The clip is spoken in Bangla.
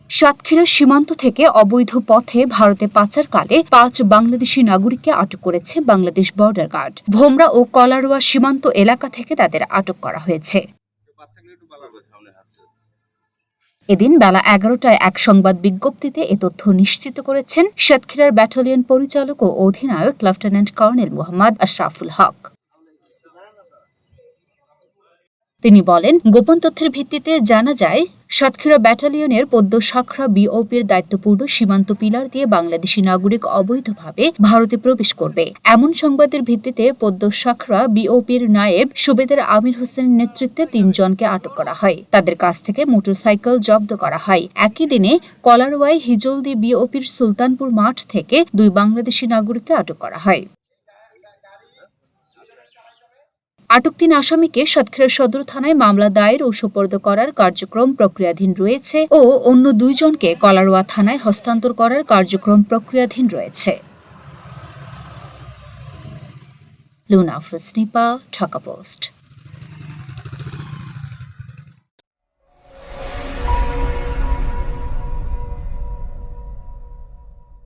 সাতক্ষীরা সীমান্ত থেকে অবৈধ পথে ভারতে পাচারকালে ৫ বাংলাদেশি নাগরিককে আটক করেছে বাংলাদেশ বর্ডার গার্ড। ভোমরা ও কলারোয়া সীমান্ত এলাকা থেকে তাদের আটক করা হয়েছে। এদিন বেলা ১১টায় এক সংবাদ বিজ্ঞপ্তিতে এ তথ্য নিশ্চিত করেছেন সাতক্ষীরার ব্যাটালিয়ন পরিচালক ও অধিনায়ক লেফটেন্যান্ট কর্নেল মোহাম্মদ আশরাফুল হক। তিনি বলেন, গোপন তথ্যের ভিত্তিতে জানা যায় সাতক্ষীরা ব্যাটালিয়নের পদ্ম-শাখরা বিওপির দায়িত্বপূর্ণ সীমান্ত পিলার দিয়ে বাংলাদেশি নাগরিক অবৈধভাবে ভারতে প্রবেশ করবে। এমন সংবাদের ভিত্তিতে পদ্ম-শাখরা বিওপির নায়েব সুবেদার আমির হোসেনের নেতৃত্বে ৩ জনকে আটক করা হয়। তাদের কাছ থেকে মোটরসাইকেল জব্দ করা হয়। একই দিনে কলারওয়ায় হিজলদি বিওপির সুলতানপুর মাঠ থেকে ২ বাংলাদেশি নাগরিককে আটক করা হয়। আটক ৩ আসামিকে সাতক্ষীরা সদর থানায় মামলা দায়ের ও সোপর্দ করার কার্যক্রম প্রক্রিয়াধীন রয়েছে ও অন্য ২ জনকে কলারোয়া থানায় হস্তান্তর করার কার্যক্রম প্রক্রিয়াধীন রয়েছে। লুনা আফরোজ নিপা, ঢাকা পোস্ট।